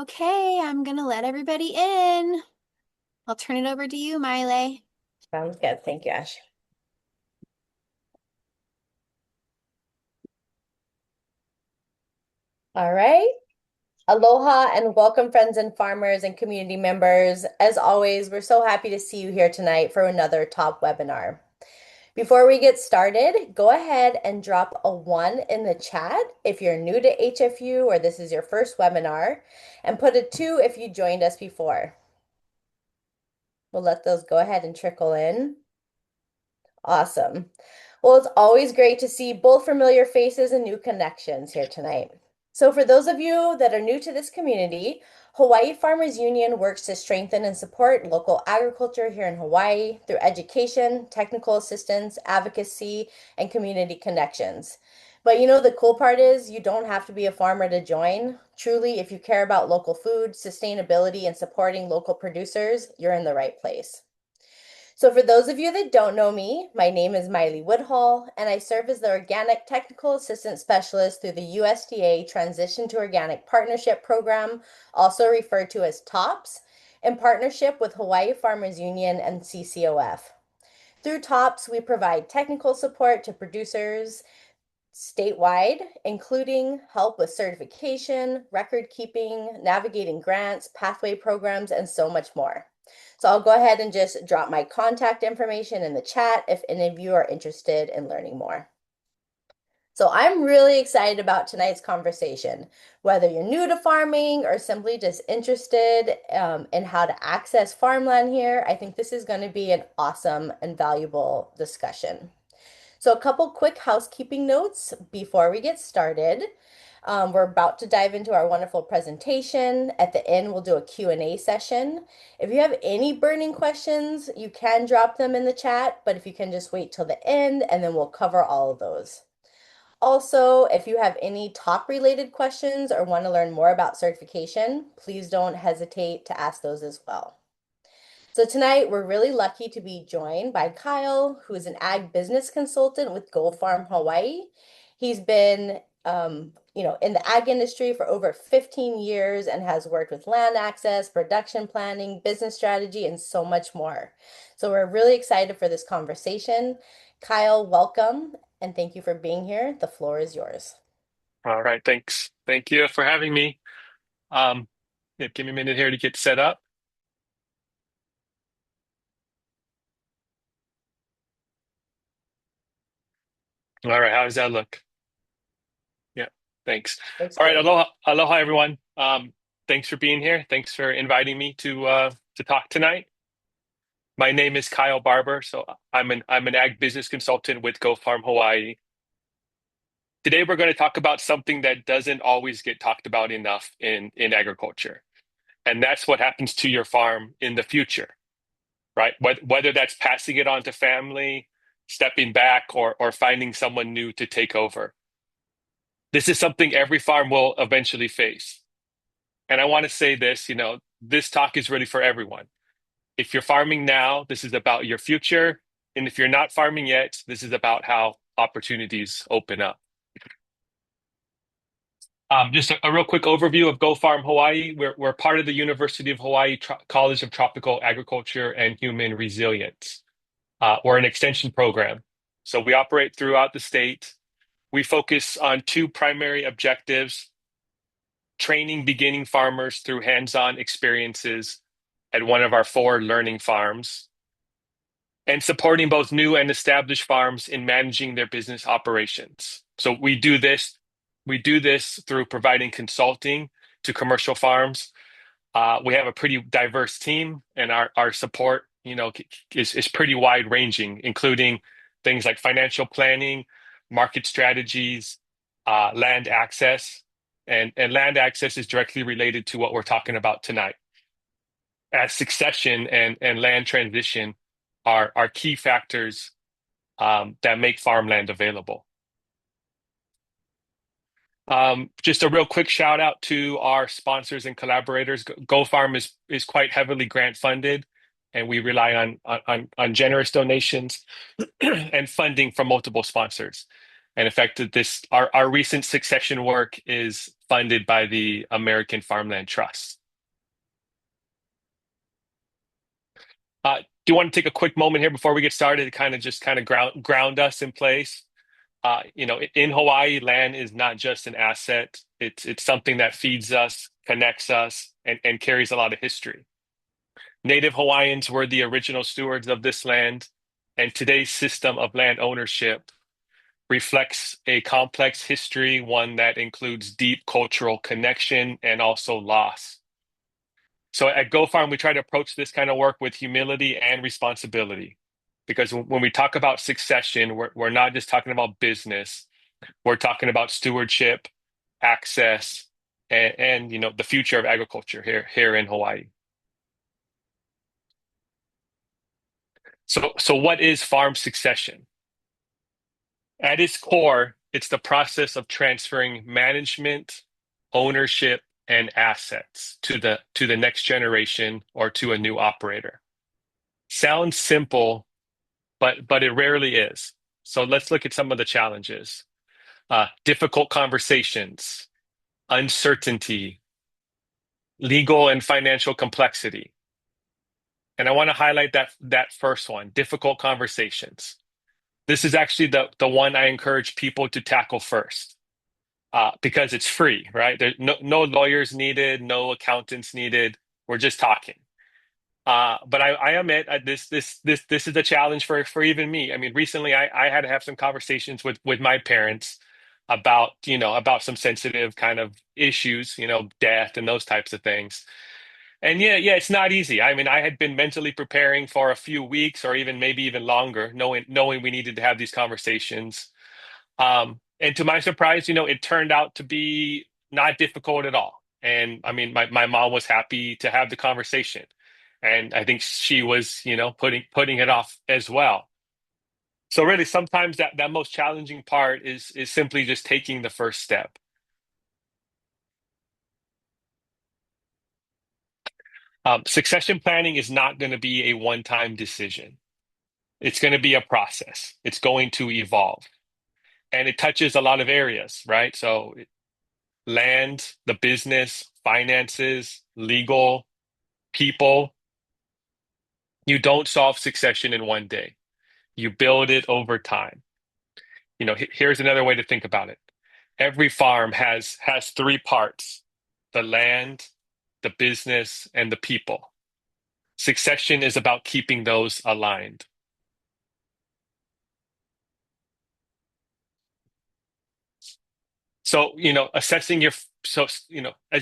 Okay, I'm gonna let everybody in. I'll turn it over to you, Maile. Sounds good. Thank you, Ash. All right. Aloha and welcome, friends and farmers and community members. As always, we're so happy to see you here tonight for another top webinar. Before we get started, go ahead and drop a 1 in the chat if you're new to HFU or this is your first webinar, and put a 2 if you joined us before. We'll let those go ahead and trickle in. Awesome. Well, it's always great to see both familiar faces and new connections here tonight. So for those of you that are new to this community, Hawaii Farmers Union works to strengthen and support local agriculture here in Hawaii through education, technical assistance, advocacy, and community connections. But the cool part is you don't have to be a farmer to join. Truly, if you care about local food, sustainability, and supporting local producers, you're in the right place. So for those of you that don't know me, my name is Maile Woodhall, and I serve as the Organic Technical Assistant Specialist through the USDA Transition to Organic Partnership Program, also referred to as TOPS, in partnership with Hawaii Farmers Union and CCOF. Through TOPS, we provide technical support to producers statewide, including help with certification, record keeping, navigating grants, pathway programs, and so much more. So I'll go ahead and just drop my contact information in the chat if any of you are interested in learning more. So I'm really excited about tonight's conversation. Whether you're new to farming or simply just interested in how to access farmland here, I think this is going to be an awesome and valuable discussion. So a couple quick housekeeping notes before we get started. We're about to dive into our wonderful presentation. At the end, we'll do a Q&A session. If you have any burning questions, you can drop them in the chat, but if you can just wait till the end, and then we'll cover all of those. Also, if you have any TOPP related questions or want to learn more about certification, please don't hesitate to ask those as well. So tonight, we're really lucky to be joined by Kyle, who is an ag business consultant with GoFarm Hawai'i. He's been in the ag industry for over 15 years and has worked with land access, production planning, business strategy, and so much more. So we're really excited for this conversation. Kyle, welcome, and thank you for being here. The floor is yours. All right, thanks. Thank you for having me. Give me a minute here to get set up. All right, how does that look? Yeah, thanks. Looks All right, great. aloha everyone. Thanks for being here. Thanks for inviting me to talk tonight. My name is Kyle Barber, so I'm an ag business consultant with GoFarm Hawai'i. Today we're going to talk about something that doesn't always get talked about enough in agriculture, and that's what happens to your farm in the future. Right? Whether that's passing it on to family, stepping back, or finding someone new to take over. This is something every farm will eventually face. And I want to say this, this talk is really for everyone. If you're farming now, this is about your future. And if you're not farming yet, this is about how opportunities open up. Just a real quick overview of GoFarm Hawai'i. We're part of the University of Hawaii College of Tropical Agriculture and Human Resilience. We're an extension program. So we operate throughout the state. We focus on two primary objectives: training beginning farmers through hands-on experiences at one of our 4 learning farms, and supporting both new and established farms in managing their business operations. So we do this through providing consulting to commercial farms. We have a pretty diverse team, and our support, is pretty wide ranging, including things like financial planning, market strategies, land access, and land access is directly related to what we're talking about tonight. As succession and land transition are key factors that make farmland available. Just a real quick shout out to our sponsors and collaborators. GoFarm is quite heavily grant funded, and we rely on generous donations and funding from multiple sponsors. And in fact, our recent succession work is funded by the American Farmland Trust. Do you want to take a quick moment here before we get started to kind of ground us in place? In Hawaii, land is not just an asset. It's something that feeds us, connects us, and carries a lot of history. Native Hawaiians were the original stewards of this land, and today's system of land ownership reflects a complex history, one that includes deep cultural connection and also loss. So at GoFarm, we try to approach this kind of work with humility and responsibility. Because when we talk about succession, we're not just talking about business. We're talking about stewardship, access, and the future of agriculture here in Hawaii. So what is farm succession? At its core, it's the process of transferring management, ownership, and assets to the next generation or to a new operator. Sounds simple, but it rarely is. So let's look at some of the challenges. Difficult conversations, uncertainty, legal and financial complexity. And I want to highlight that first one, difficult conversations. This is actually the one I encourage people to tackle first, because it's free, right? There's no lawyers needed, no accountants needed. We're just talking. But I admit this is a challenge for even me. I mean, recently I had to have some conversations with my parents about some sensitive kind of issues, death and those types of things. And yeah, it's not easy. I mean, I had been mentally preparing for a few weeks or maybe even longer, knowing we needed to have these conversations. And to my surprise, it turned out to be not difficult at all. And I mean, my mom was happy to have the conversation. And I think she was, putting it off as well. So really, sometimes that most challenging part is simply just taking the first step. Succession planning is not going to be a one-time decision. It's going to be a process. It's going to evolve, and it touches a lot of areas, right? So land, the business, finances, legal, people. You don't solve succession in one day. You build it over time. Here's another way to think about it. Every farm has three parts: the land, the business, and the people. Succession is about keeping those aligned. So, assessing as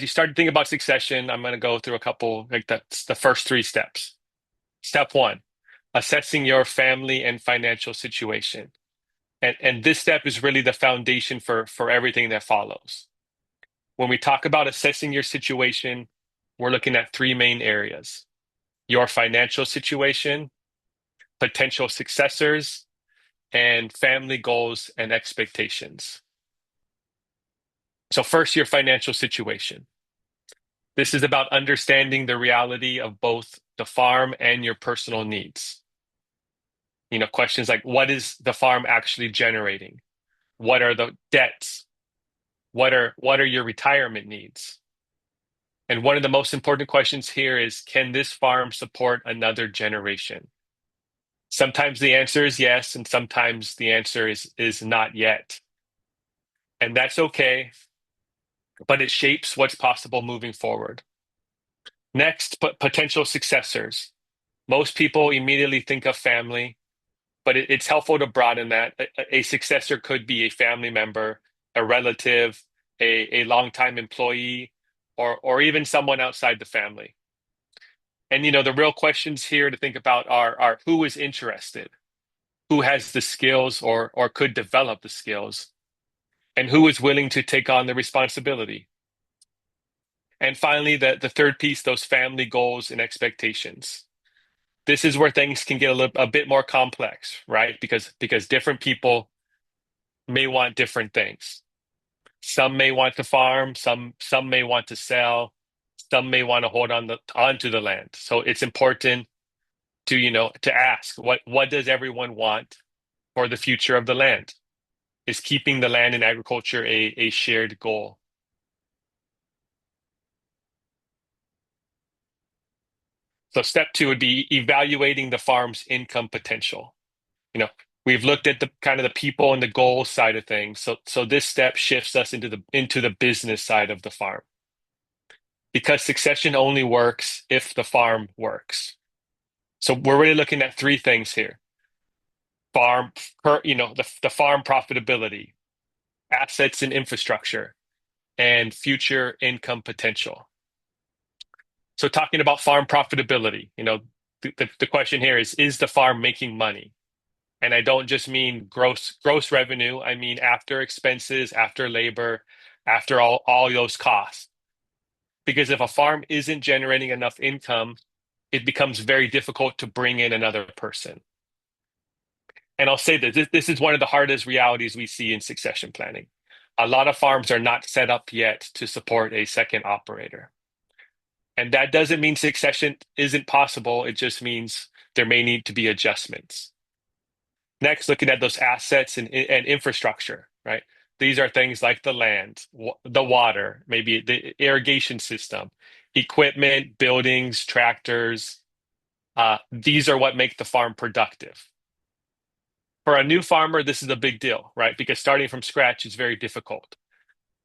you start to think about succession, I'm going to go through a couple, like that's the first three steps. Step one, assessing your family and financial situation. And this step is really the foundation for everything that follows. When we talk about assessing your situation, we're looking at three main areas: your financial situation, potential successors, and family goals and expectations. So first, your financial situation. This is about understanding the reality of both the farm and your personal needs. Questions like, what is the farm actually generating? What are the debts? What are your retirement needs? And one of the most important questions here is, can this farm support another generation? Sometimes the answer is yes, and sometimes the answer is not yet. And that's okay, but it shapes what's possible moving forward. Next, potential successors. Most people immediately think of family, but it's helpful to broaden that. A successor could be a family member, a relative, a longtime employee, or even someone outside the family. And the real questions here to think about are who is interested, who has the skills or could develop the skills, and who is willing to take on the responsibility. And finally, the third piece, those family goals and expectations. This is where things can get a bit more complex, right? Because different people may want different things. Some may want to farm, some may want to sell, some may want to hold onto the land. So it's important to ask what does everyone want for the future of the land? Is keeping the land in agriculture a shared goal? So step two would be evaluating the farm's income potential. You know, we've looked at the kind of the people and the goals side of things. So this step shifts us into the business side of the farm. Because succession only works if the farm works. So we're really looking at three things here. Farm, the farm profitability, assets and infrastructure, and future income potential. So talking about farm profitability, the question here is the farm making money? And I don't just mean gross revenue. I mean after expenses, after labor, after all those costs. Because if a farm isn't generating enough income, it becomes very difficult to bring in another person. And I'll say that this is one of the hardest realities we see in succession planning. A lot of farms are not set up yet to support a second operator. And that doesn't mean succession isn't possible. It just means there may need to be adjustments. Next, looking at those assets and infrastructure, right? These are things like the land, the water, maybe the irrigation system, equipment, buildings, tractors. These are what make the farm productive. For a new farmer, this is a big deal, right? Because starting from scratch is very difficult.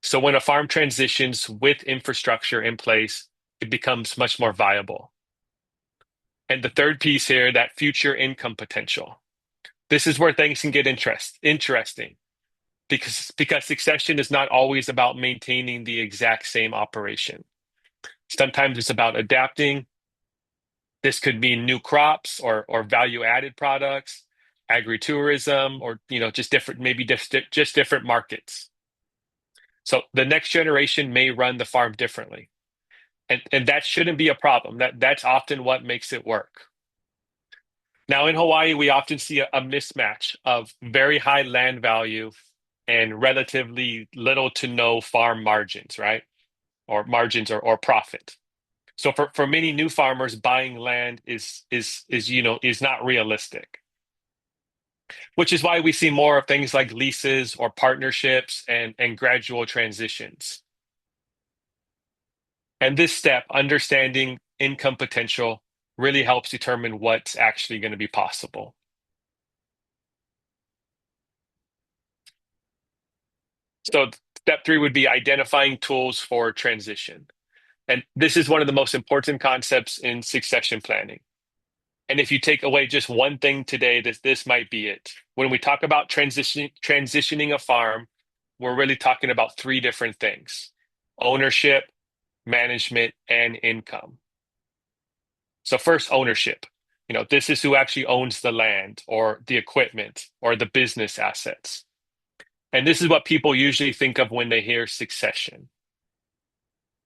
So when a farm transitions with infrastructure in place, it becomes much more viable. And the third piece here, that future income potential. This is where things can get interesting because succession is not always about maintaining the exact same operation. Sometimes it's about adapting. This could mean new crops or value-added products, agritourism, or just different, maybe just different markets. So the next generation may run the farm differently. And that shouldn't be a problem. That's often what makes it work. Now in Hawaii, we often see a mismatch of very high land value and relatively little to no farm margins, right? Or margins or profit. So for many new farmers, buying land is not realistic. Which is why we see more of things like leases or partnerships and gradual transitions. And this step, understanding income potential, really helps determine what's actually going to be possible. So step three would be identifying tools for transition. And this is one of the most important concepts in succession planning. And if you take away just one thing today, this might be it. When we talk about transitioning a farm, we're really talking about three different things: ownership, management, and income. So first, ownership. This is who actually owns the land or the equipment or the business assets. And this is what people usually think of when they hear succession.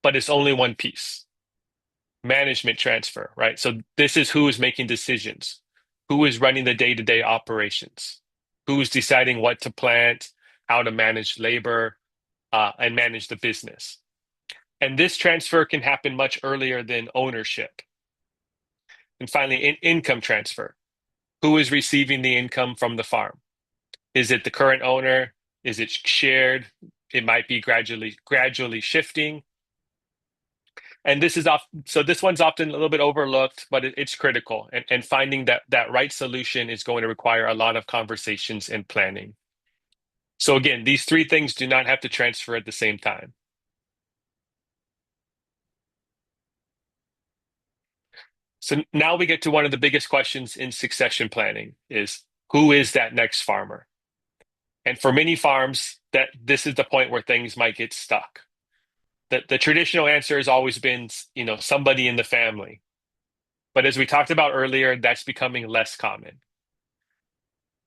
But it's only one piece. Management transfer, right? So this is who is making decisions, who is running the day-to-day operations, who is deciding what to plant, how to manage labor, and manage the business. And this transfer can happen much earlier than ownership. And finally, income transfer. Who is receiving the income from the farm? Is it the current owner? Is it shared? It might be gradually shifting. And this one's often a little bit overlooked, but it's critical. And finding that right solution is going to require a lot of conversations and planning. So again, these three things do not have to transfer at the same time. So now we get to one of the biggest questions in succession planning is, who is that next farmer? And for many farms, this is the point where things might get stuck. The traditional answer has always been, somebody in the family. But as we talked about earlier, that's becoming less common.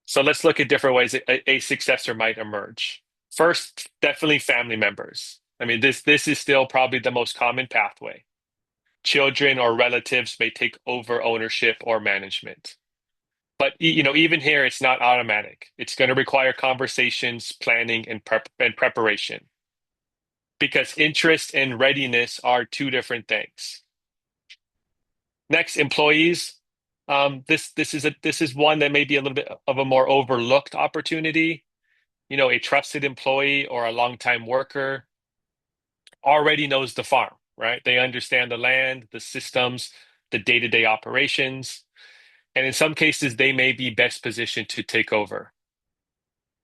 So let's look at different ways a successor might emerge. First, definitely family members. I mean, this is still probably the most common pathway. Children or relatives may take over ownership or management. But even here, it's not automatic. It's going to require conversations, planning, and preparation. Because interest and readiness are two different things. Next, employees. This is one that may be a little bit of a more overlooked opportunity. A trusted employee or a longtime worker already knows the farm, right? They understand the land, the systems, the day-to-day operations, and in some cases, they may be best positioned to take over.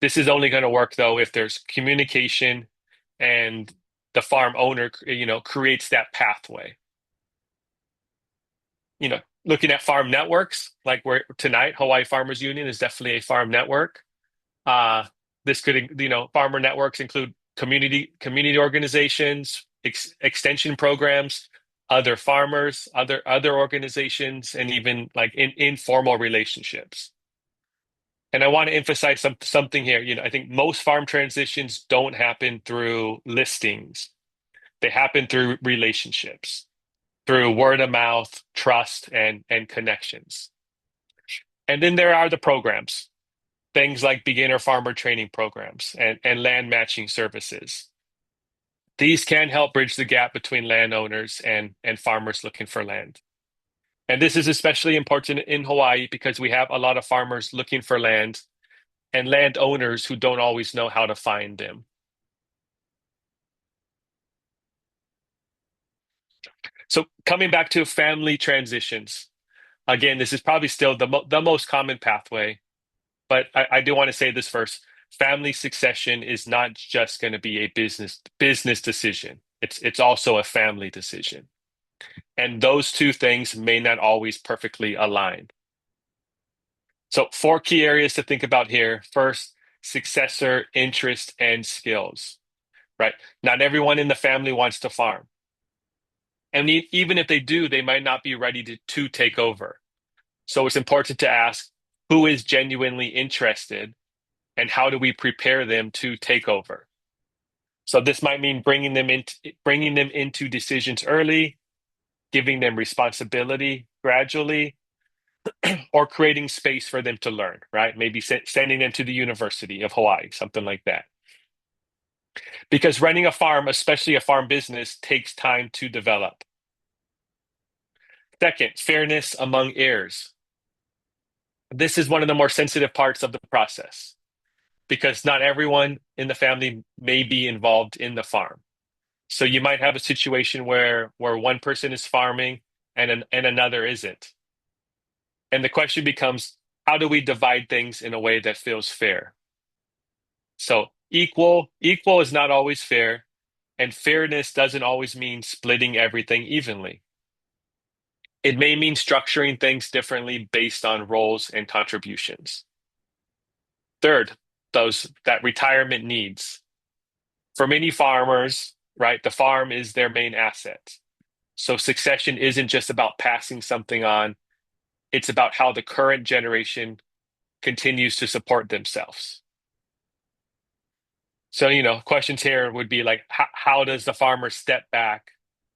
This is only going to work though if there's communication and the farm owner, creates that pathway. Looking at farm networks, like we're tonight, Hawaii Farmers Union is definitely a farm network. Uh, this could, farmer networks include community organizations, extension programs, other farmers, other organizations, and even like informal relationships. And I want to emphasize something here. I think most farm transitions don't happen through listings. They happen through relationships, through word of mouth, trust, and connections. And then there are the programs, things like beginner farmer training programs and land matching services. These can help bridge the gap between landowners and farmers looking for land. And this is especially important in Hawaii because we have a lot of farmers looking for land and landowners who don't always know how to find them. So coming back to family transitions, again, this is probably still the most common pathway, but I do want to say this first. Family succession is not just going to be a business decision. It's also a family decision. And those two things may not always perfectly align. So 4 key areas to think about here. First, successor interest and skills, right? Not everyone in the family wants to farm. And even if they do, they might not be ready to take over. So it's important to ask who is genuinely interested and how do we prepare them to take over? So this might mean bringing them into decisions early, giving them responsibility gradually, or creating space for them to learn, right? Maybe sending them to the University of Hawaii, something like that. Because running a farm, especially a farm business, takes time to develop. Second, fairness among heirs. This is one of the more sensitive parts of the process because not everyone in the family may be involved in the farm. So you might have a situation where one person is farming and another isn't. And the question becomes, how do we divide things in a way that feels fair? So equal is not always fair, and fairness doesn't always mean splitting everything evenly. It may mean structuring things differently based on roles and contributions. Third, that retirement needs. For many farmers, right, the farm is their main asset. So succession isn't just about passing something on, it's about how the current generation continues to support themselves. So, questions here would be like, how does the farmer step back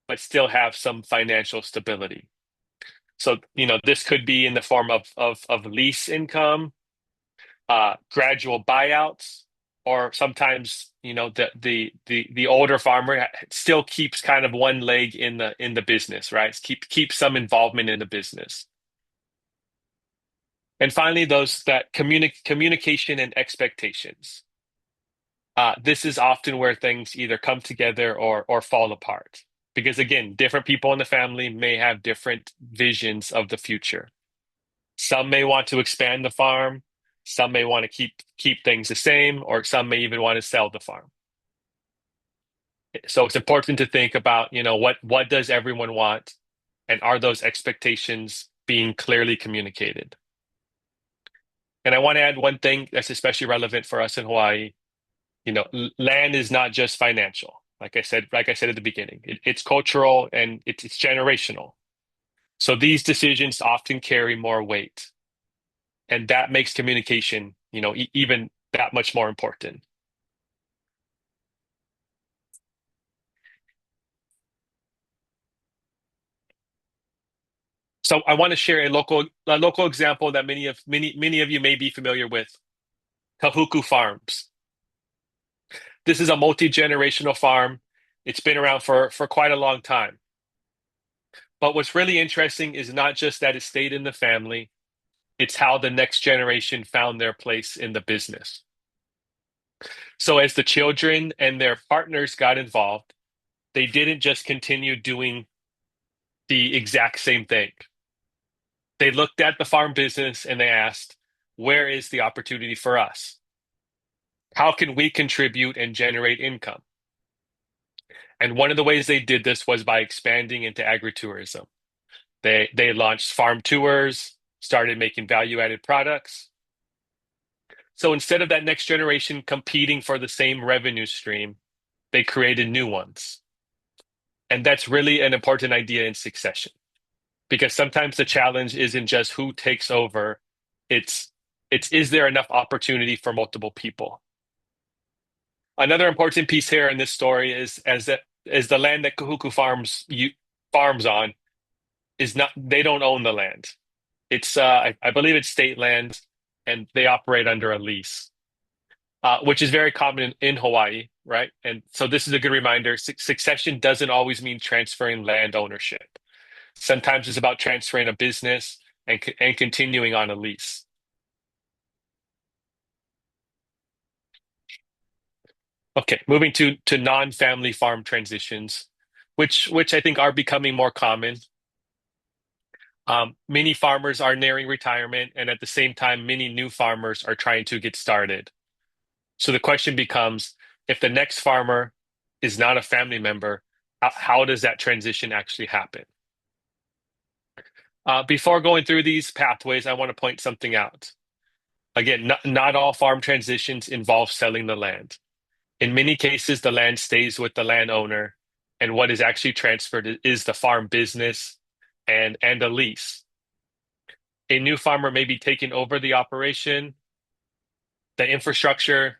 but still have some financial stability? So, this could be in the form of lease income, gradual buyouts, or sometimes, the older farmer still keeps kind of one leg in the business, right? Keep some involvement in the business. And finally, that communication and expectations. This is often where things either come together or fall apart. Because again, different people in the family may have different visions of the future. Some may want to expand the farm, some may want to keep things the same, or some may even want to sell the farm. So it's important to think about, what does everyone want, and are those expectations being clearly communicated? And I want to add one thing that's especially relevant for us in Hawaii. Land is not just financial. Like I said at the beginning, it's cultural and it's generational. So these decisions often carry more weight, and that makes communication, even that much more important. So I want to share a local example that many of you may be familiar with, Kahuku Farms. This is a multi-generational farm. It's been around for quite a long time. But what's really interesting is not just that it stayed in the family, it's how the next generation found their place in the business. So as the children and their partners got involved, they didn't just continue doing the exact same thing. They looked at the farm business and they asked, where is the opportunity for us? How can we contribute and generate income? And one of the ways they did this was by expanding into agritourism. They launched farm tours, started making value-added products. So instead of that next generation competing for the same revenue stream, they created new ones. And that's really an important idea in succession, because sometimes the challenge isn't just who takes over, it's is there enough opportunity for multiple people? Another important piece here in this story is the land that Kahuku farms on is not, they don't own the land. It's I believe it's state land, and they operate under a lease, which is very common in Hawaii, right? And so this is a good reminder. Succession doesn't always mean transferring land ownership. Sometimes it's about transferring a business and continuing on a lease. Okay, moving to non-family farm transitions, which I think are becoming more common. Many farmers are nearing retirement, and at the same time, many new farmers are trying to get started. So the question becomes, if the next farmer is not a family member, how does that transition actually happen? Before going through these pathways, I want to point something out. Again, not all farm transitions involve selling the land. In many cases, the land stays with the landowner, and what is actually transferred is the farm business and a lease. A new farmer may be taking over the operation, the infrastructure,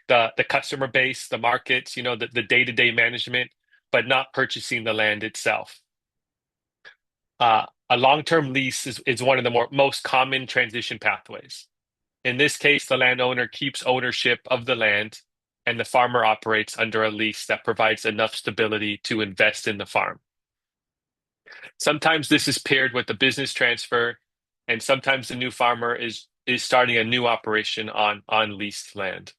the customer base, the markets, the day-to-day management, but not purchasing the land itself. A long-term lease is one of the most common transition pathways. In this case, the landowner keeps ownership of the land, and the farmer operates under a lease that provides enough stability to invest in the farm. Sometimes this is paired with a business transfer, and sometimes the new farmer is starting a new operation on leased land.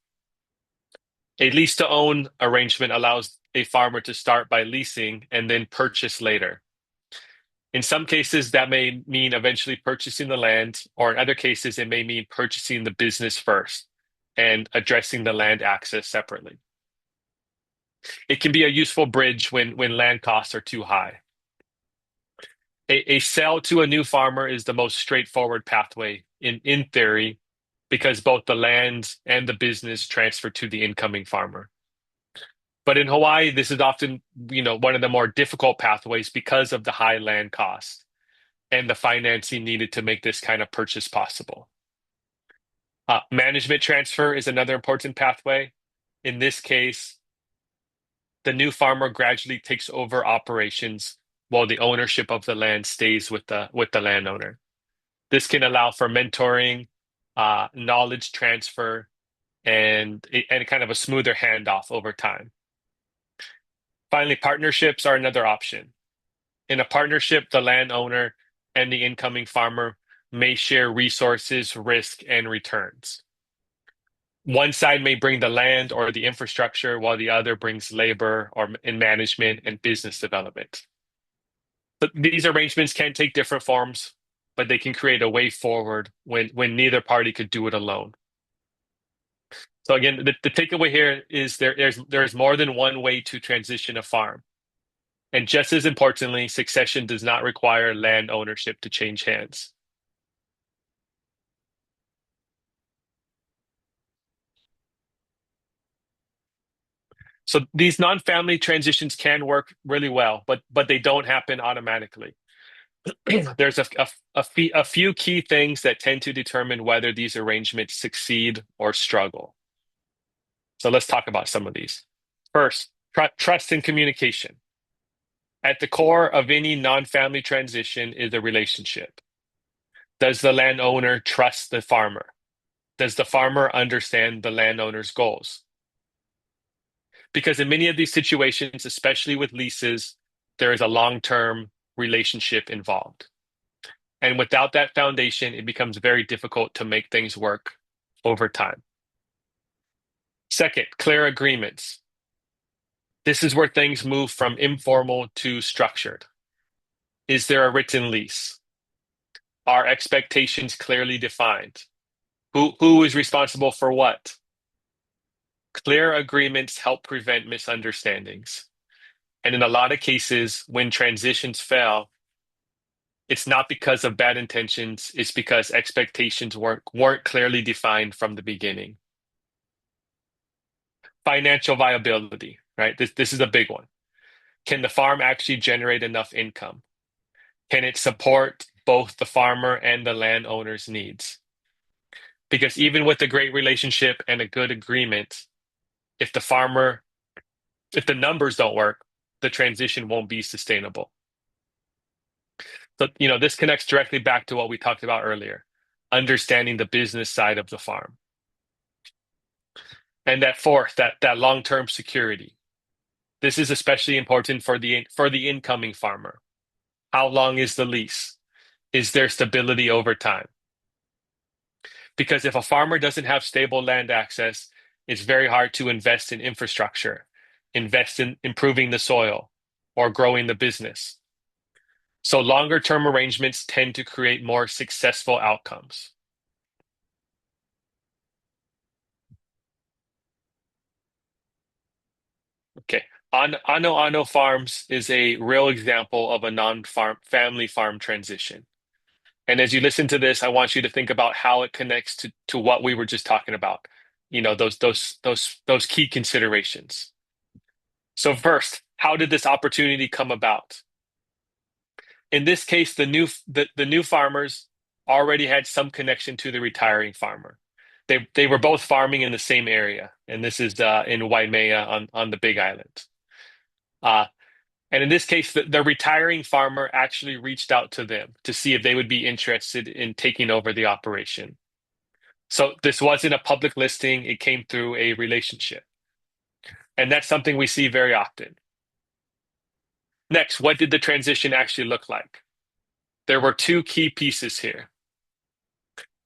A lease to own arrangement allows a farmer to start by leasing and then purchase later. In some cases, that may mean eventually purchasing the land, or in other cases, it may mean purchasing the business first and addressing the land access separately. It can be a useful bridge when land costs are too high. A sell to a new farmer is the most straightforward pathway in theory, because both the land and the business transfer to the incoming farmer. But in Hawaii, this is often, one of the more difficult pathways because of the high land cost and the financing needed to make this kind of purchase possible. Management transfer is another important pathway. In this case, the new farmer gradually takes over operations while the ownership of the land stays with the landowner. This can allow for mentoring, knowledge transfer, and kind of a smoother handoff over time. Finally, partnerships are another option. In a partnership, the landowner and the incoming farmer may share resources, risk, and returns. One side may bring the land or the infrastructure, while the other brings labor or in management and business development. But these arrangements can take different forms, but they can create a way forward when neither party could do it alone. So again, the takeaway here is there's more than one way to transition a farm. And just as importantly, succession does not require land ownership to change hands. So these non-family transitions can work really well, but they don't happen automatically. There's a few key things that tend to determine whether these arrangements succeed or struggle. So let's talk about some of these. First, trust and communication. At the core of any non-family transition is a relationship. Does the landowner trust the farmer? Does the farmer understand the landowner's goals? Because in many of these situations, especially with leases, there is a long-term relationship involved. And without that foundation, it becomes very difficult to make things work over time. Second, clear agreements. This is where things move from informal to structured. Is there a written lease? Are expectations clearly defined? Who is responsible for what? Clear agreements help prevent misunderstandings. And in a lot of cases, when transitions fail, it's not because of bad intentions, it's because expectations weren't clearly defined from the beginning. Financial viability, right? This is a big one. Can the farm actually generate enough income? Can it support both the farmer and the landowner's needs? Because even with a great relationship and a good agreement, if the numbers don't work, the transition won't be sustainable. So, this connects directly back to what we talked about earlier, understanding the business side of the farm. And that fourth, that long-term security. This is especially important for the incoming farmer. How long is the lease? Is there stability over time? Because if a farmer doesn't have stable land access, it's very hard to invest in infrastructure, invest in improving the soil, or growing the business. So longer term arrangements tend to create more successful outcomes. Okay. Ano Farms is a real example of a non-farm family farm transition. And as you listen to this, I want you to think about how it connects to what we were just talking about. Those key considerations. So first, how did this opportunity come about? In this case, the new farmers already had some connection to the retiring farmer. They were both farming in the same area, and this is in Waimea on the Big Island. Uh, and in this case, the retiring farmer actually reached out to them to see if they would be interested in taking over the operation. So this wasn't a public listing, it came through a relationship. And that's something we see very often. Next, what did the transition actually look like? There were two key pieces here.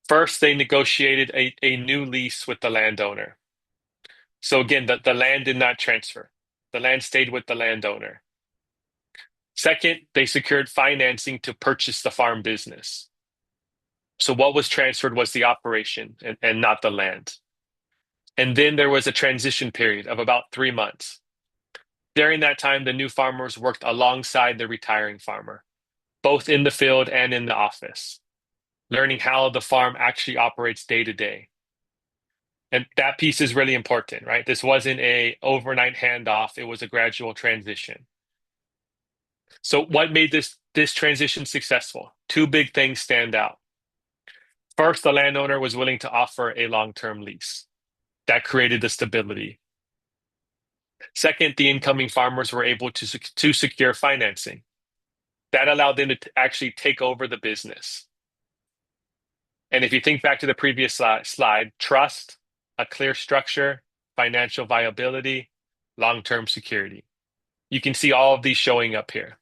First, they negotiated a new lease with the landowner. So again, the land did not transfer. The land stayed with the landowner. Second, they secured financing to purchase the farm business. So what was transferred was the operation and not the land. And then there was a transition period of about 3 months. During that time, the new farmers worked alongside the retiring farmer, both in the field and in the office, learning how the farm actually operates day to day. And that piece is really important, right? This wasn't a overnight handoff, it was a gradual transition. So what made this transition successful? Two big things stand out. First, the landowner was willing to offer a long-term lease. That created the stability. Second, the incoming farmers were able to secure financing. That allowed them to actually take over the business. And if you think back to the previous slide, trust, a clear structure, financial viability, long-term security. You can see all of these showing up here.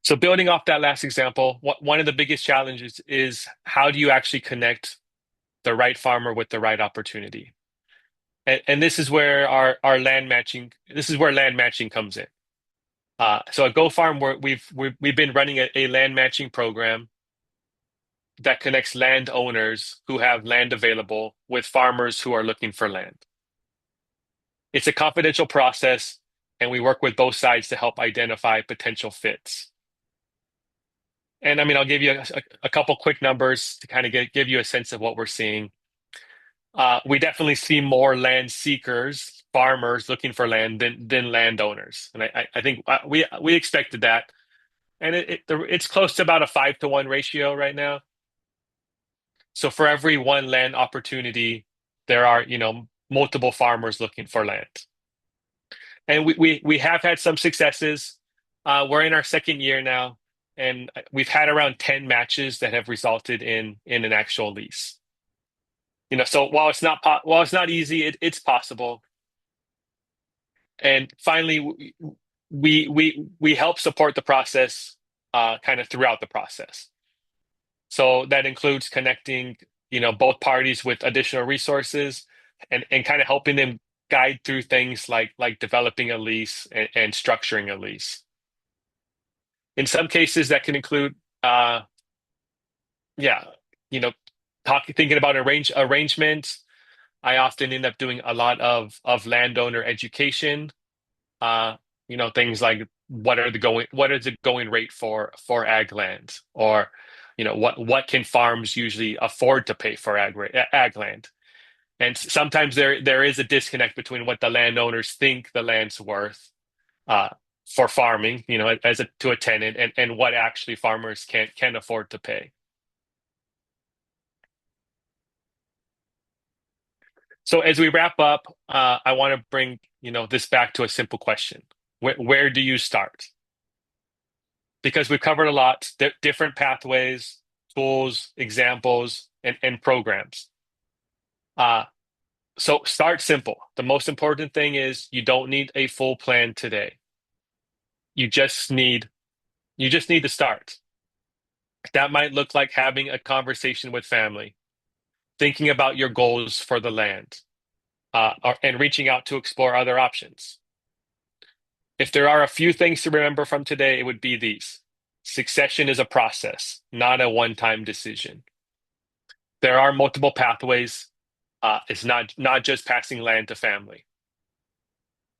So building off that last example, one of the biggest challenges is how do you actually connect the right farmer with the right opportunity? And this is where our land matching, this is where land matching comes in. So at GoFarm, we've been running a land matching program that connects landowners who have land available with farmers who are looking for land. It's a confidential process, and we work with both sides to help identify potential fits. And I mean, I'll give you a couple quick numbers to kind of give you a sense of what we're seeing. We definitely see more land seekers, farmers looking for land than landowners, and I think we expected that, and it's close to about a 5-to-1 ratio right now. So for every one land opportunity, there are multiple farmers looking for land, and we have had some successes. We're in our second year now, and we've had around 10 matches that have resulted in an actual lease. So while it's not easy, it's possible. And finally, we help support the process kind of throughout the process. So that includes connecting both parties with additional resources and kind of helping them guide through things like developing a lease and structuring a lease. In some cases, that can include, yeah, you know, thinking about arrangement. I often end up doing a lot of landowner education. Uh, things like what is the going rate for ag land, or what can farms usually afford to pay for ag land. And sometimes there is a disconnect between what the landowners think the land's worth uh, for farming, to a tenant, and what actually farmers can afford to pay. So as we wrap up, I want to bring this back to a simple question: where do you start? Because we've covered a lot, different pathways, tools, examples, and programs. Uh, so start simple. The most important thing is you don't need a full plan today. You just need to start. That might look like having a conversation with family, thinking about your goals for the land, and reaching out to explore other options. If there are a few things to remember from today, it would be these. Succession is a process, not a one-time decision. There are multiple pathways. It's not just passing land to family.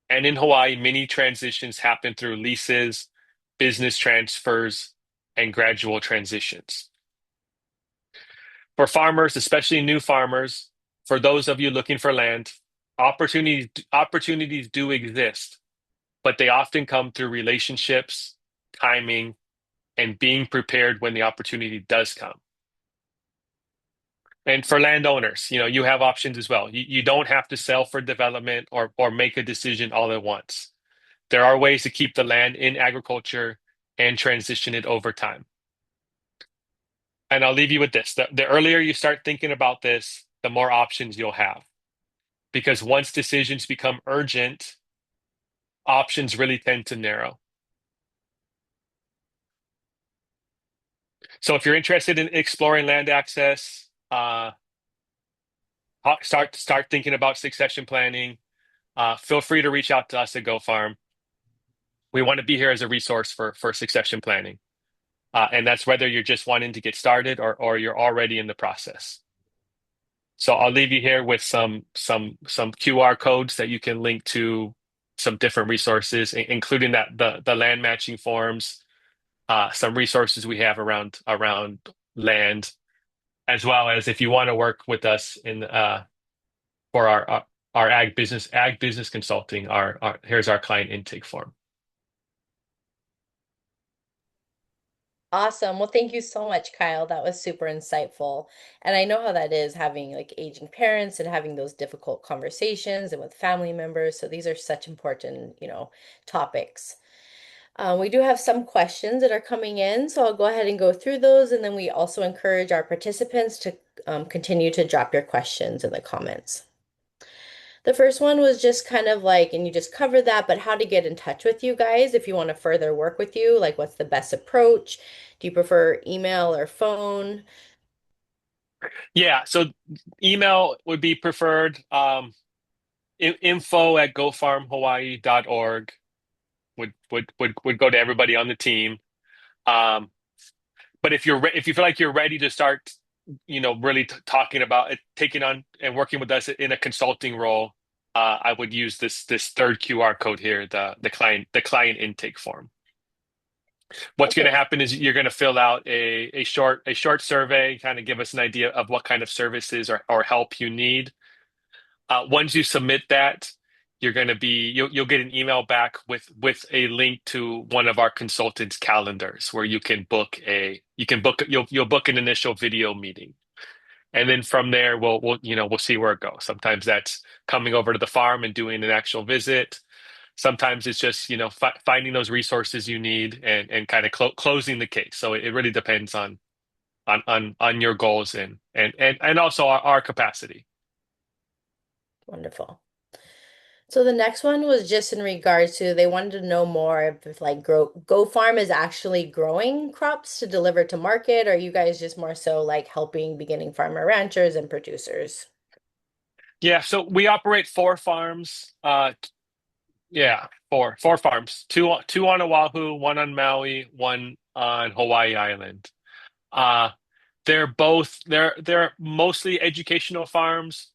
And in Hawaii, many transitions happen through leases, business transfers, and gradual transitions. For farmers, especially new farmers, for those of you looking for land, opportunities do exist, but they often come through relationships, timing, and being prepared when the opportunity does come. And for landowners, you have options as well. You don't have to sell for development or make a decision all at once. There are ways to keep the land in agriculture and transition it over time. And I'll leave you with this. The earlier you start thinking about this, the more options you'll have. Because once decisions become urgent, options really tend to narrow. So if you're interested in exploring land access, start thinking about succession planning. Feel free to reach out to us at GoFarm. We want to be here as a resource for succession planning. And that's whether you're just wanting to get started or you're already in the process. So I'll leave you here with some QR codes that you can link to some different resources, including the land matching forms, some resources we have around land, as well as if you want to work with us for our ag business consulting. Here's our client intake form. Awesome. Well, thank you so much, Kyle. That was super insightful. And I know how that is having like aging parents and having those difficult conversations and with family members. So these are such important, topics. We do have some questions that are coming in, so I'll go ahead and go through those. And then we also encourage our participants to continue to drop your questions in the comments. The first one was just kind of like, and you just covered that, but how to get in touch with you guys if you want to further work with you, like what's the best approach? Do you prefer email or phone? Yeah, so email would be preferred. info@gofarmhawaii.org would go to everybody on the team. Um, but if you feel like you're ready to start, really talking about it, taking on and working with us in a consulting role, I would use this third QR code here, the client intake form. What's going to happen is you're going to fill out a short survey, kind of give us an idea of what kind of services or help you need. Once you submit that, you'll get an email back with a link to one of our consultants' calendars where you'll book an initial video meeting. And then from there we'll see where it goes. Sometimes that's coming over to the farm and doing an actual visit. Sometimes it's just finding those resources you need and kind of closing the case. So it really depends on your goals and also our capacity. Wonderful. So the next one was just in regards to they wanted to know more if like GoFarm is actually growing crops to deliver to market, or are you guys just more so like helping beginning farmer ranchers and producers? Yeah, so we operate four farms. Yeah, four farms. Two on Oahu, one on Maui, one on Hawaii Island. Uh, they're mostly educational farms.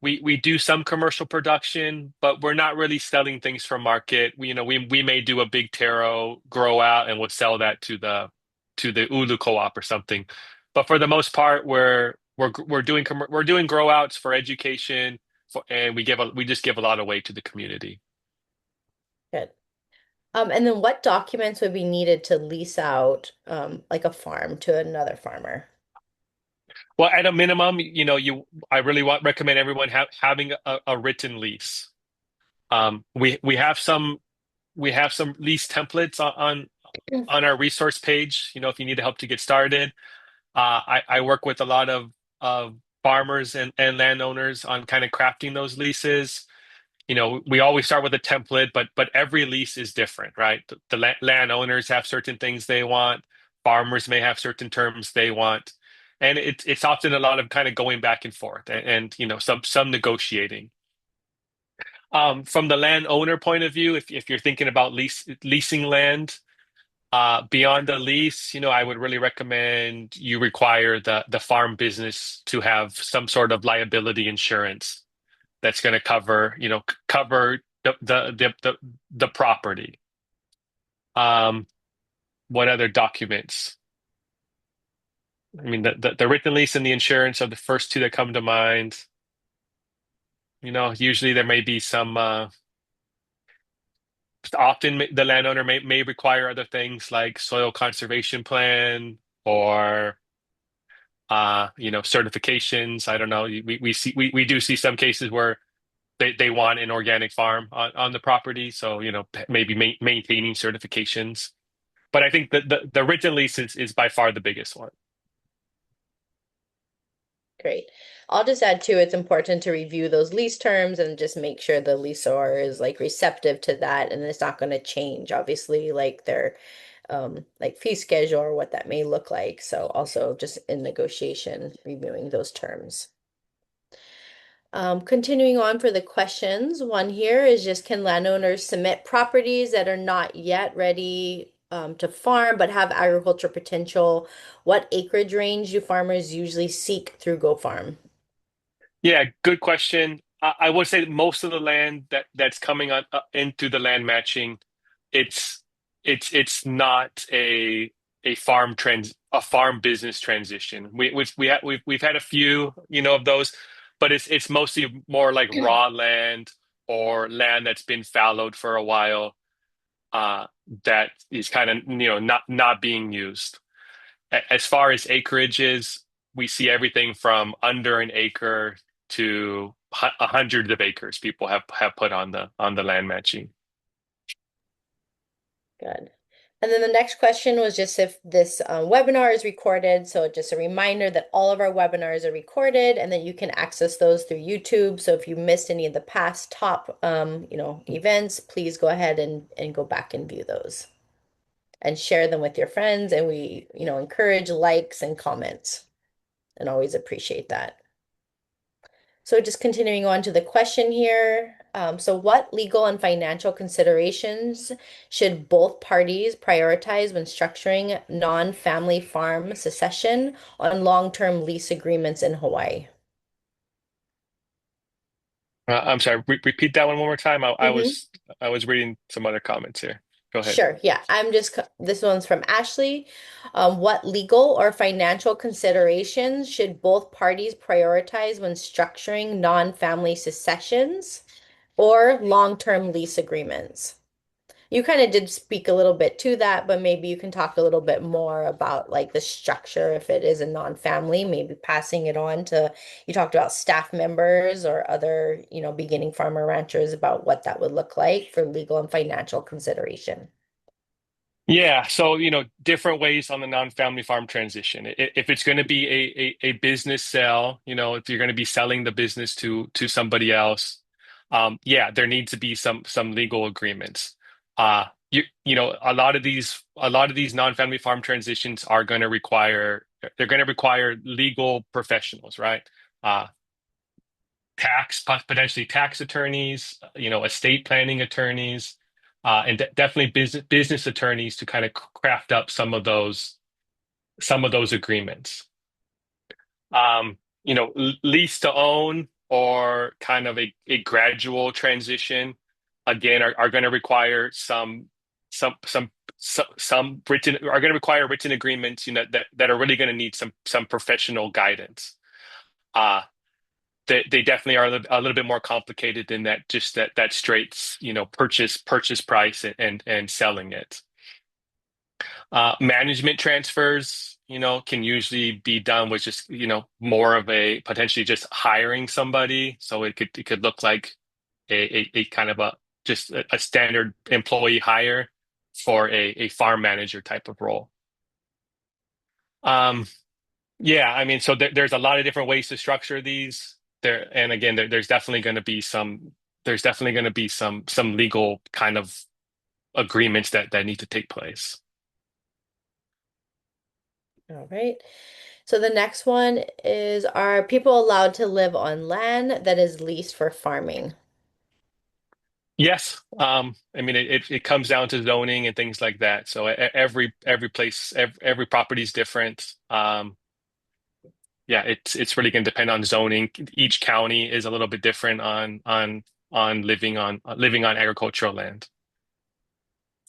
We do some commercial production, but we're not really selling things for market. We may do a big taro grow out and we'll sell that to the Ulu co-op or something. But for the most part, we're doing grow outs for education and we just give a lot away to the community. Good. And then what documents would be needed to lease out like a farm to another farmer? Well, at a minimum, I really recommend everyone having a written lease. We have some lease templates on our resource page, if you need help to get started. I work with a lot of farmers and landowners on kind of crafting those leases. We always start with a template, but every lease is different, right? The landowners have certain things they want. Farmers may have certain terms they want. And it's often a lot of kind of going back and forth and some negotiating. From the landowner point of view, if you're thinking about leasing land, beyond the lease, I would really recommend you require the farm business to have some sort of liability insurance that's going to cover the property. Um, what other documents? I mean, the written lease and the insurance are the first two that come to mind. Usually there may be some. Often the landowner may require other things like soil conservation plan or certifications. I don't know. We do see some cases where they want an organic farm on the property, so maybe maintaining certifications. But I think that the written lease is by far the biggest one. Great. I'll just add too, it's important to review those lease terms and just make sure the leaseor is like receptive to that and it's not going to change, obviously, like their like fee schedule or what that may look like. So also just in negotiation, reviewing those terms. Continuing on for the questions, one here is just can landowners submit properties that are not yet ready to farm but have agriculture potential? What acreage range do farmers usually seek through GoFarm? Yeah, good question. I would say that most of the land that's coming on into the land matching, it's it's not a farm business transition. We've had a few of those, but it's mostly more like raw land or land that's been fallowed for a while, uh, that is kind of not being used. As far as acreages, we see everything from under an acre to hundreds of acres people have put on the land matching. Good. And then the next question was just if this webinar is recorded. So just a reminder that all of our webinars are recorded and that you can access those through YouTube. So if you missed any of the past top, events, please go ahead and go back and view those and share them with your friends. And we, encourage likes and comments and always appreciate that. So just continuing on to the question here. So what legal and financial considerations should both parties prioritize when structuring non-family farm succession on long-term lease agreements in Hawaii? I'm sorry, repeat that one more time. Mm-hmm. I was reading some other comments here. Go ahead. Sure. Yeah. This one's from Ashley. What legal or financial considerations should both parties prioritize when structuring non-family successions or long-term lease agreements? You kind of did speak a little bit to that, but maybe you can talk a little bit more about like the structure if it is a non-family, maybe passing it on to, you talked about staff members or other, beginning farmer ranchers about what that would look like for legal and financial consideration. Yeah, so different ways on the non-family farm transition. If it's going to be a business sale, if you're going to be selling the business to somebody else, yeah, there needs to be some legal agreements. A lot of these non-family farm transitions are going to require they're going to require legal professionals, right? Uh, potentially tax attorneys, estate planning attorneys, and definitely business attorneys to kind of craft up some of those agreements. Lease to own or kind of a gradual transition, again, are going to require some written are going to require written agreements, that are really going to need some professional guidance. Uh, they definitely are a little bit more complicated than that, just that straight, purchase price and selling it. Management transfers, can usually be done with just, more of a potentially just hiring somebody. So it could look like a kind of just a standard employee hire for a farm manager type of role. Um, yeah, I mean, so there's a lot of different ways to structure these there. And again, there's definitely going to be some legal kind of agreements that need to take place. All right. So the next one is, are people allowed to live on land that is leased for farming? Yes. I mean, it comes down to zoning and things like that. So every place, every property is different. Yeah, it's really going to depend on zoning. Each county is a little bit different on living on agricultural land.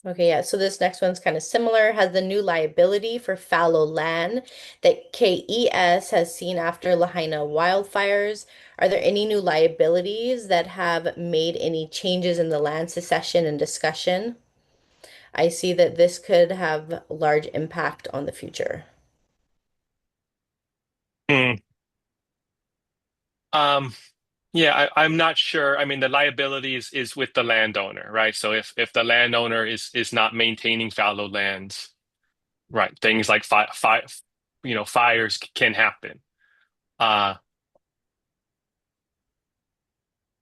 Okay, yeah. So this next one's kind of similar. Has the new liability for fallow land that KES has seen after Lahaina wildfires? Are there any new liabilities that have made any changes in the land succession and discussion? I see that this could have large impact on the future. Hmm. Um, yeah, I'm not sure. I mean, the liability is with the landowner, right? So if the landowner is not maintaining fallow lands, right, things like fires can happen. Uh,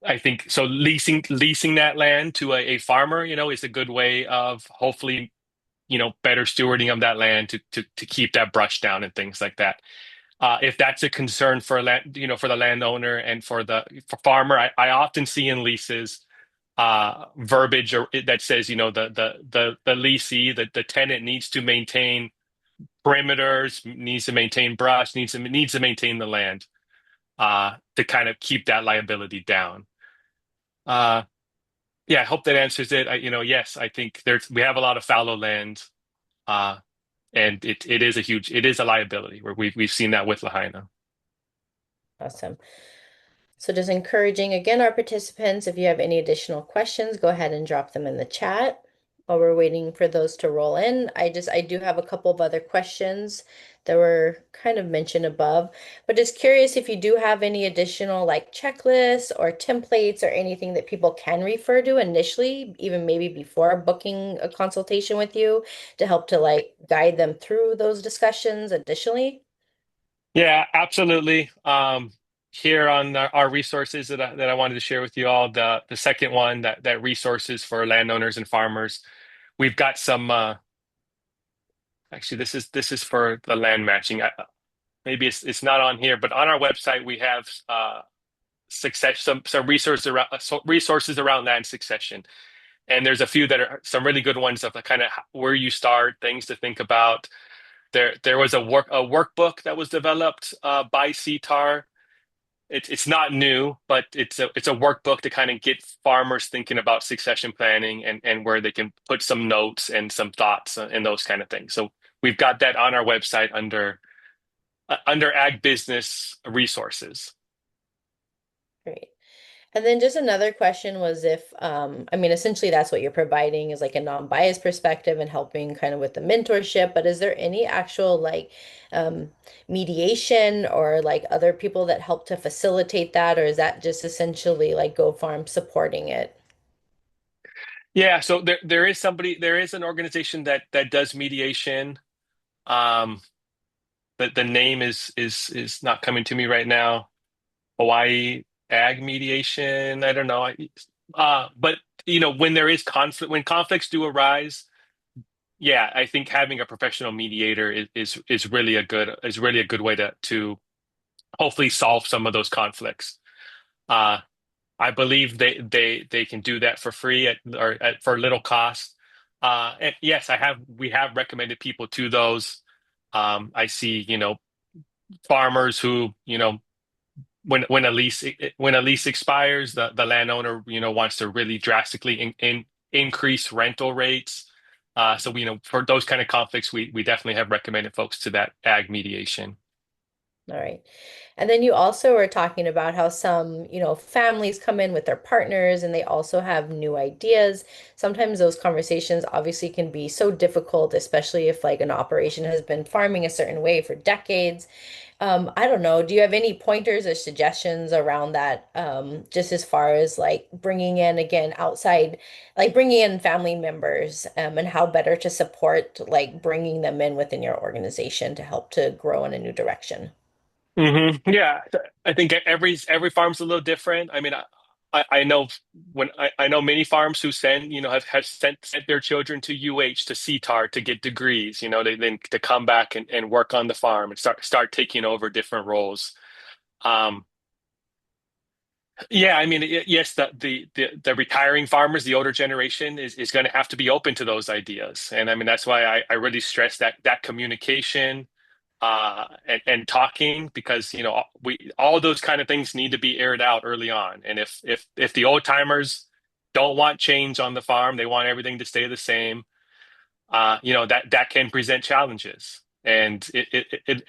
I think so. Leasing that land to a farmer, is a good way of hopefully, better stewarding of that land to keep that brush down and things like that. If that's a concern for for the landowner and for farmer, I often see in leases verbiage that says, the leasee, the tenant needs to maintain perimeters, needs to maintain brush, needs to maintain the land to kind of keep that liability down. Uh, yeah, I hope that answers it. Yes, I think we have a lot of fallow land, uh, and it is a liability where we've seen that with Lahaina. Awesome. So just encouraging again our participants, if you have any additional questions, go ahead and drop them in the chat while we're waiting for those to roll in. I do have a couple of other questions that were kind of mentioned above, but just curious if you do have any additional like checklists or templates or anything that people can refer to initially, even maybe before booking a consultation with you to help to like guide them through those discussions additionally. Yeah, absolutely. Here on our resources that I wanted to share with you all, the second one, that resources for landowners and farmers, we've got some. Actually, this is for the land matching. Maybe it's not on here, but on our website we have some resources around land succession, and there's a few that are some really good ones of the kind of where you start, things to think about. There was a workbook that was developed by CTAR. It's not new, but it's a workbook to kind of get farmers thinking about succession planning and where they can put some notes and some thoughts and those kind of things. So we've got that on our website under Ag Business Resources. Great. And then just another question was if, I mean, essentially that's what you're providing is like a non-biased perspective and helping kind of with the mentorship, but is there any actual like um, mediation or like other people that help to facilitate that, or is that just essentially like GoFarm supporting it? Yeah, so there is an organization that does mediation. Um, the name is not coming to me right now. Hawaii Ag Mediation. I don't know. But when there is conflict, when conflicts do arise, yeah, I think having a professional mediator is really a good way to hopefully solve some of those conflicts. Uh, I believe they can do that for free for little cost. And yes, we have recommended people to those. I see, farmers who, when a lease expires, the landowner, wants to really drastically increase rental rates. So, for those kind of conflicts, we definitely have recommended folks to that ag mediation. All right. And then you also were talking about how some, families come in with their partners and they also have new ideas. Sometimes those conversations obviously can be so difficult, especially if like an operation has been farming a certain way for decades. I don't know. Do you have any pointers or suggestions around that? Just as far as like bringing in again outside, like bringing in family members, and how better to support like bringing them in within your organization to help to grow in a new direction. Yeah, I think every farm's a little different. I mean, I know I know many farms who have sent their children to UH to CTAR to get degrees. They then to come back and work on the farm and start taking over different roles. Um, yeah, I mean, yes, the retiring farmers, the older generation is going to have to be open to those ideas, and I mean that's why I really stress that communication and talking because we all those kind of things need to be aired out early on. And if the old timers don't want change on the farm, they want everything to stay the same. That can present challenges. And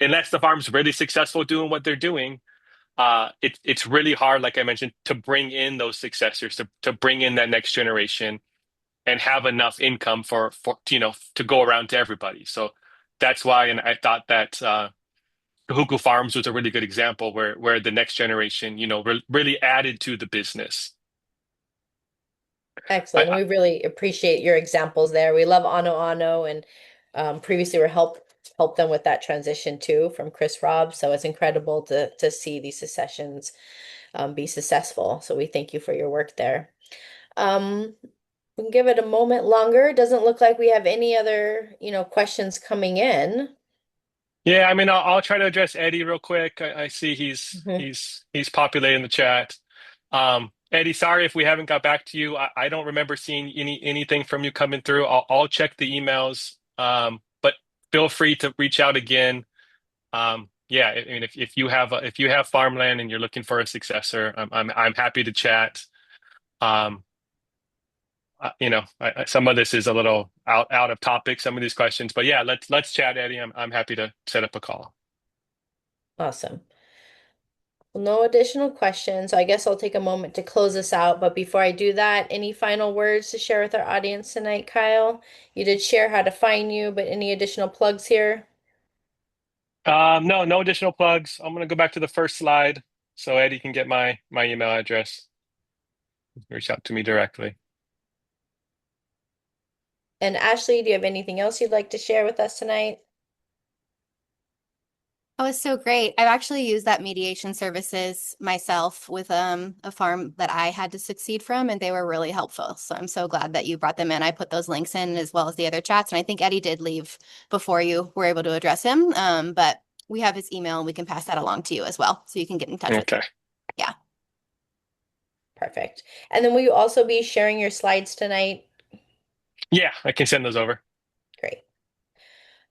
unless the farm's really successful doing what they're doing, it's really hard, like I mentioned, to bring in those successors, to bring in that next generation and have enough income for to go around to everybody. So that's why, and I thought that Kahuku Farms was a really good example where the next generation, really added to the business. Excellent. We really appreciate your examples there. We love Ano Ano and previously we helped them with that transition too from Chris Robb. So it's incredible to see these successions be successful. So we thank you for your work there. Um, we can give it a moment longer. It doesn't look like we have any other, questions coming in. Yeah, I mean, I'll try to address Eddie real quick. I see Mhm. he's populating the chat. Eddie, sorry if we haven't got back to you. I don't remember seeing anything from you coming through. I'll check the emails. But feel free to reach out again. Yeah, I mean, if you have farmland and you're looking for a successor, I'm happy to chat. Um, some of this is a little out of topic, some of these questions, but yeah, let's chat, Eddie. I'm happy to set up a call. Awesome. Well, no additional questions. So I guess I'll take a moment to close this out. But before I do that, any final words to share with our audience tonight, Kyle? You did share how to find you, but any additional plugs here? No additional plugs. I'm gonna go back to the first slide so Eddie can get my email address. Reach out to me directly. And Ashley, do you have anything else you'd like to share with us tonight? Oh, it's so great. I've actually used that mediation services myself with a farm that I had to succeed from, and they were really helpful. So I'm so glad that you brought them in. I put those links in as well as the other chats, and I think Eddie did leave before you were able to address him. But we have his email, and we can pass that along to you as well, so you can get in touch with him. Okay. Yeah. Perfect. And then will you also be sharing your slides tonight? Yeah, I can send those over. Great.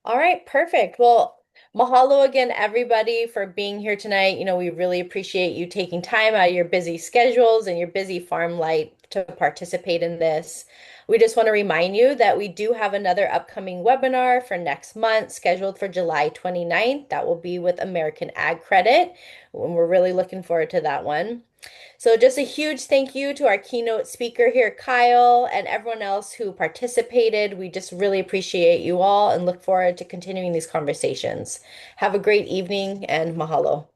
All right, perfect. Well, mahalo again, everybody, for being here tonight. We really appreciate you taking time out of your busy schedules and your busy farm life to participate in this. We just want to remind you that we do have another upcoming webinar for next month scheduled for July 29th. That will be with American Ag Credit, and we're really looking forward to that one. So just a huge thank you to our keynote speaker here, Kyle, and everyone else who participated. We just really appreciate you all and look forward to continuing these conversations. Have a great evening and mahalo.